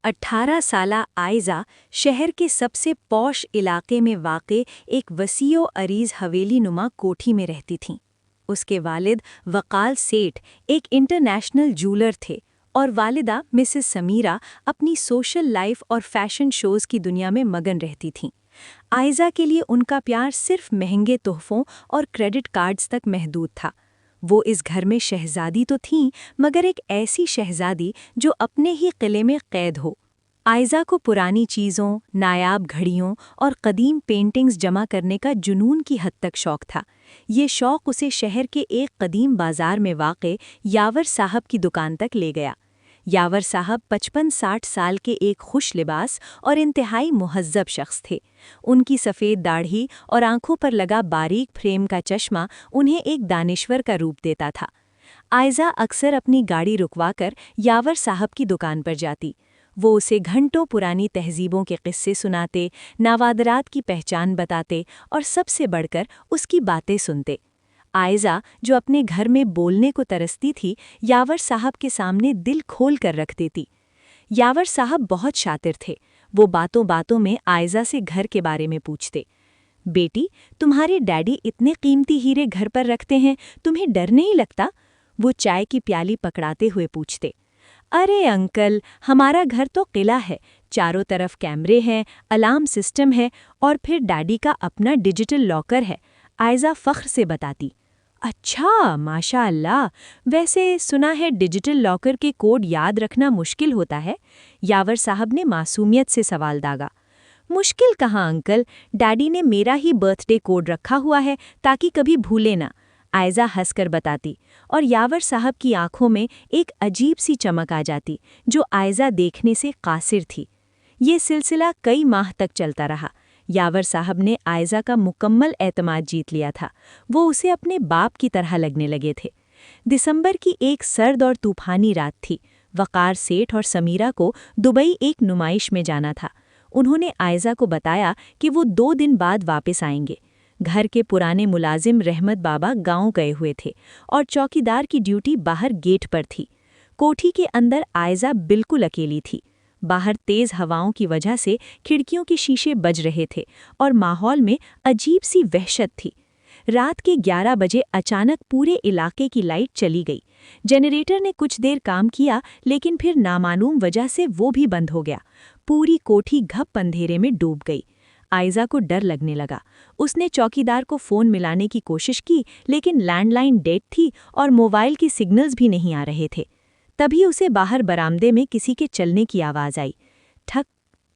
18 سالہ آئزہ شہر کے سب سے پوش علاقے میں واقع ایک وسیع و عریض حویلی نما کوٹھی میں رہتی تھیں۔ اس کے والد وقال سیٹھ ایک انٹرنیشنل جولر تھے اور والدہ مسز سمیرہ اپنی سوشل لائف اور فیشن شوز کی دنیا میں مگن رہتی تھیں۔ آئزہ کے لیے ان کا پیار صرف مہنگے تحفوں اور کریڈٹ کارڈز تک محدود تھا۔ وہ اس گھر میں شہزادی تو تھیں، مگر ایک ایسی شہزادی جو اپنے ہی قلعے میں قید ہو۔ آئزہ کو پرانی چیزوں، نایاب گھڑیوں اور قدیم پینٹنگز جمع کرنے کا جنون کی حد تک شوق تھا۔ یہ شوق اسے شہر کے ایک قدیم بازار میں واقع یاور صاحب کی دکان تک لے گیا۔ یاور صاحب 55-60 سال کے ایک خوش لباس اور انتہائی مہذب شخص تھے۔ ان کی سفید داڑھی اور آنکھوں پر لگا باریک فریم کا چشمہ انہیں ایک دانشور کا روپ دیتا تھا۔ آئزہ اکثر اپنی گاڑی رکوا کر یاور صاحب کی دکان پر جاتی۔ وہ اسے گھنٹوں پرانی تہذیبوں کے قصے سناتے، نوادرات کی پہچان بتاتے اور سب سے بڑھ کر اس کی باتیں سنتے۔ آئزہ، جو اپنے گھر میں بولنے کو ترستی تھی، یاور صاحب کے سامنے دل کھول کر رکھ دیتی۔ یاور صاحب بہت شاطر تھے۔ وہ باتوں باتوں میں آئزہ سے گھر کے بارے میں پوچھتے۔ بیٹی، تمہارے ڈیڈی اتنے قیمتی ہیرے گھر پر رکھتے ہیں، تمہیں ڈر نہیں لگتا؟ وہ چائے کی پیالی پکڑاتے ہوئے پوچھتے۔ ارے انکل، ہمارا گھر تو قلعہ ہے، چاروں طرف کیمرے ہیں، الارم سسٹم ہے اور پھر ڈیڈی کا اپنا ڈیجیٹل لاکر ہے، آئزہ فخر سے بتاتی۔ اچھا، ماشاء اللہ، ویسے سنا ہے ڈیجیٹل لاکر کے کوڈ یاد رکھنا مشکل ہوتا ہے؟ یاور صاحب نے معصومیت سے سوال داغا۔ مشکل کہاں انکل، ڈیڈی نے میرا ہی برتھ ڈے کوڈ رکھا ہوا ہے تاکہ کبھی بھولے نہ، آئزہ ہنس کر بتاتی، اور یاور صاحب کی آنکھوں میں ایک عجیب سی چمک آ جاتی جو آئزہ دیکھنے سے قاصر تھی۔ یہ سلسلہ کئی ماہ تک چلتا رہا۔ یاور صاحب نے آئزہ کا مکمل اعتماد جیت لیا تھا۔ وہ اسے اپنے باپ کی طرح لگنے لگے تھے۔ دسمبر کی ایک سرد اور طوفانی رات تھی۔ وقار سیٹھ اور سمیرہ کو دبئی ایک نمائش میں جانا تھا۔ انہوں نے آئزہ کو بتایا کہ وہ 2 دن بعد واپس آئیں گے۔ گھر کے پرانے ملازم رحمت بابا گاؤں گئے ہوئے تھے اور چوکیدار کی ڈیوٹی باہر گیٹ پر تھی۔ کوٹھی کے اندر آئزہ بالکل اکیلی تھی۔ باہر تیز ہواؤں کی وجہ سے کھڑکیوں کے شیشے بج رہے تھے اور ماحول میں عجیب سی وحشت تھی۔ رات کے 11 بجے اچانک پورے علاقے کی لائٹ چلی گئی۔ جنریٹر نے کچھ دیر کام کیا، لیکن پھر نامعلوم وجہ سے وہ بھی بند ہو گیا۔ پوری کوٹھی گھپ اندھیرے میں ڈوب گئی۔ آئزہ کو ڈر لگنے لگا۔ اس نے چوکیدار کو فون ملانے کی کوشش کی، لیکن لینڈ لائن ڈیڈ تھی اور موبائل کی سگنلز بھی نہیں آ رہے تھے۔ تبھی اسے باہر برآمدے میں کسی کے چلنے کی آواز آئی۔ ٹھک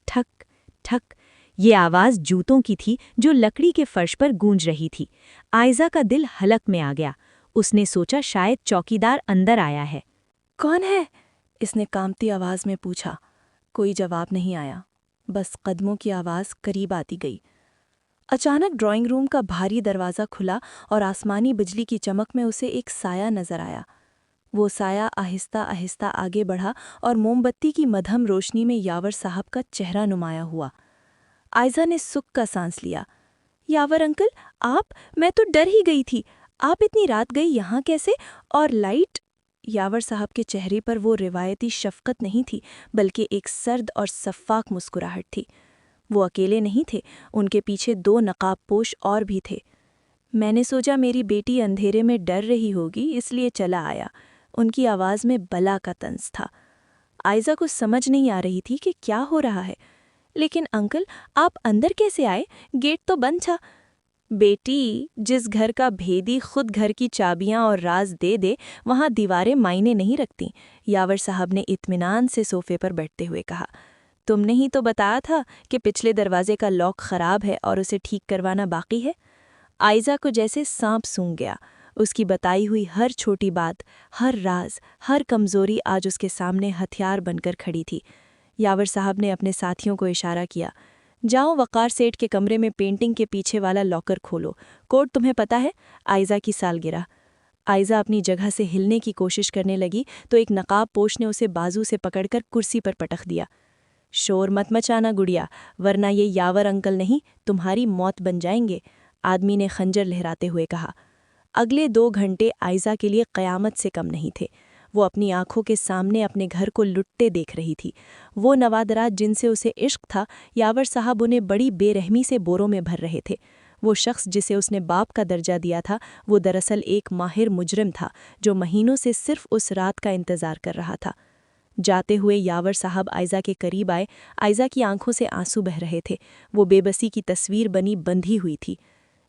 ٹھک ٹھک، یہ آواز جوتوں کی تھی جو لکڑی کے فرش پر گونج رہی تھی۔ آئزہ کا دل حلق میں آ گیا۔ اس نے سوچا شاید چوکیدار اندر آیا ہے۔ کون ہے؟ اس نے کانپتی آواز میں پوچھا۔ کوئی جواب نہیں آیا، بس قدموں کی آواز قریب آتی گئی۔ اچانک ڈرائنگ روم کا بھاری دروازہ کھلا اور آسمانی بجلی کی چمک میں اسے ایک سایہ نظر آیا۔ وہ سایہ آہستہ آہستہ آگے بڑھا اور موم بتی کی مدھم روشنی میں یاور صاحب کا چہرہ نمایاں ہوا۔ آئزہ نے سکھ کا سانس لیا۔ یاور انکل، آپ؟ میں تو ڈر ہی گئی تھی۔ آپ اتنی رات گئی یہاں کیسے؟ اور لائٹ؟ یاور صاحب کے چہرے پر وہ روایتی شفقت نہیں تھی، بلکہ ایک سرد اور شفاف مسکراہٹ تھی۔ وہ اکیلے نہیں تھے، ان کے پیچھے 2 نقاب پوش اور بھی تھے۔ میں نے سوچا میری بیٹی اندھیرے میں ڈر رہی ہوگی، اس لیے چلا آیا۔ ان کی آواز میں بلا کا طنز تھا۔ آئزہ کو سمجھ نہیں آ رہی تھی کہ کیا ہو رہا ہے۔ لیکن انکل، آپ اندر کیسے آئے؟ گیٹ تو بند تھا۔ بیٹی، جس گھر کا بھیدی خود گھر کی چابیاں اور راز دے دے، وہاں دیواریں معنی نہیں رکھتیں، یاور صاحب نے اطمینان سے صوفے پر بیٹھتے ہوئے کہا۔ تم نے ہی تو بتایا تھا کہ پچھلے دروازے کا لاک خراب ہے اور اسے ٹھیک کروانا باقی ہے۔ آئزہ کو جیسے سانپ سونگھ گیا۔ اس کی بتائی ہوئی ہر چھوٹی بات، ہر راز، ہر کمزوری آج اس کے سامنے ہتھیار بن کر کھڑی تھی۔ یاور صاحب نے اپنے ساتھیوں کو اشارہ کیا۔ جاؤ، وقار سیٹھ کے کمرے میں پینٹنگ کے پیچھے والا لاکر کھولو۔ کوڈ تمہیں پتہ ہے؟ آئزہ کی سالگرہ۔ آئزہ اپنی جگہ سے ہلنے کی کوشش کرنے لگی تو ایک نقاب پوش نے اسے بازو سے پکڑ کر کرسی پر پٹخ دیا۔ شور مت مچانا گڑیا، ورنہ یہ یاور انکل نہیں، تمہاری موت بن جائیں گے، آدمی نے خنجر لہراتے ہوئے کہا۔ اگلے 2 گھنٹے آئزہ کے لیے قیامت سے کم نہیں تھے۔ وہ اپنی آنکھوں کے سامنے اپنے گھر کو لٹتے دیکھ رہی تھی۔ وہ نوادرات جن سے اسے عشق تھا، یاور صاحب انہیں بڑی بے رحمی سے بوروں میں بھر رہے تھے۔ وہ شخص جسے اس نے باپ کا درجہ دیا تھا، وہ دراصل ایک ماہر مجرم تھا جو مہینوں سے صرف اس رات کا انتظار کر رہا تھا۔ جاتے ہوئے یاور صاحب آئزہ کے قریب آئے۔ آئزہ کی آنکھوں سے آنسو بہہ رہے تھے، وہ بے بسی کی تصویر بنی بندھی ہوئی تھی۔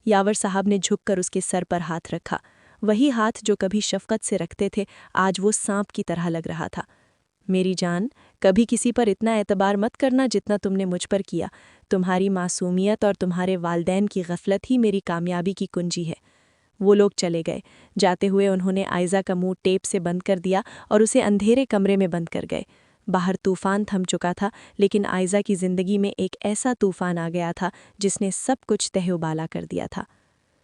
یاور صاحب نے جھک کر اس کے سر پر ہاتھ رکھا، وہی ہاتھ جو کبھی شفقت سے رکھتے تھے، آج وہ سانپ کی طرح لگ رہا تھا۔ میری جان، کبھی کسی پر اتنا اعتبار مت کرنا جتنا تم نے مجھ پر کیا۔ تمہاری معصومیت اور تمہارے والدین کی غفلت ہی میری کامیابی کی کنجی ہے۔ وہ لوگ چلے گئے۔ جاتے ہوئے انہوں نے آئزہ کا منہ ٹیپ سے بند کر دیا اور اسے اندھیرے کمرے میں بند کر گئے۔ باہر طوفان تھم چکا تھا، لیکن آئزہ کی زندگی میں ایک ایسا طوفان آ گیا تھا جس نے سب کچھ تہہ و بالا کر دیا تھا۔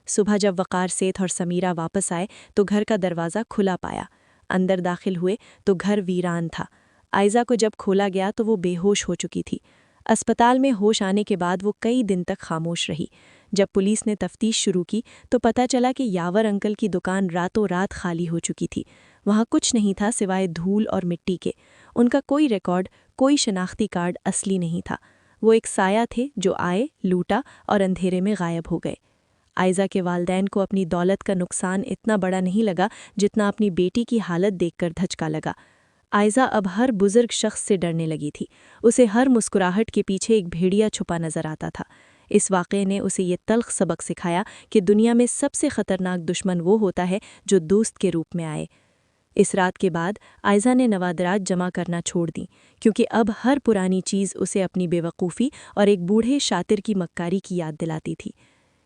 صبح جب وقار سیٹھ اور سمیرہ واپس آئے تو گھر کا دروازہ کھلا پایا۔ اندر داخل ہوئے تو گھر ویران تھا۔ آئزہ کو جب کھولا گیا تو وہ بے ہوش ہو چکی تھی۔ اسپتال میں ہوش آنے کے بعد وہ کئی دن تک خاموش رہی۔ جب پولیس نے تفتیش شروع کی تو پتہ چلا کہ یاور انکل کی دکان راتوں رات خالی ہو چکی تھی۔ وہاں کچھ نہیں تھا سوائے دھول اور مٹی کے۔ ان کا کوئی ریکارڈ، کوئی شناختی کارڈ اصلی نہیں تھا۔ وہ ایک سایہ تھے جو آئے، لوٹا اور اندھیرے میں غائب ہو گئے۔ آئزہ کے والدین کو اپنی دولت کا نقصان اتنا بڑا نہیں لگا جتنا اپنی بیٹی کی حالت دیکھ کر دھچکا لگا۔ آئزہ اب ہر بزرگ شخص سے ڈرنے لگی تھی۔ اسے ہر مسکراہٹ کے پیچھے ایک بھیڑیا چھپا نظر آتا تھا۔ اس واقعے نے اسے یہ تلخ سبق سکھایا کہ دنیا میں سب سے خطرناک دشمن وہ ہوتا ہے جو دوست کے روپ میں آئے۔ اس رات کے بعد آئزہ نے نوادرات جمع کرنا چھوڑ دیں، کیونکہ اب ہر پرانی چیز اسے اپنی بے وقوفی اور ایک بوڑھے شاطر کی مکاری کی یاد دلاتی تھی۔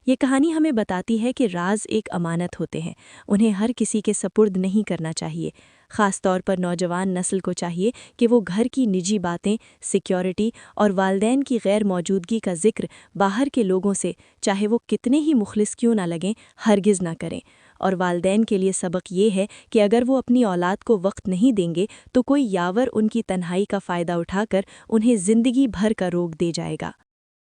یہ کہانی ہمیں بتاتی ہے کہ راز ایک امانت ہوتے ہیں، انہیں ہر کسی کے سپرد نہیں کرنا چاہیے۔ خاص طور پر نوجوان نسل کو چاہیے کہ وہ گھر کی نجی باتیں، سیکیورٹی اور والدین کی غیر موجودگی کا ذکر باہر کے لوگوں سے، چاہے وہ کتنے ہی مخلص کیوں نہ لگیں، ہرگز نہ کریں۔ اور والدین کے لیے سبق یہ ہے کہ اگر وہ اپنی اولاد کو وقت نہیں دیں گے تو کوئی یاور ان کی تنہائی کا فائدہ اٹھا کر انہیں زندگی بھر کا روگ دے جائے گا۔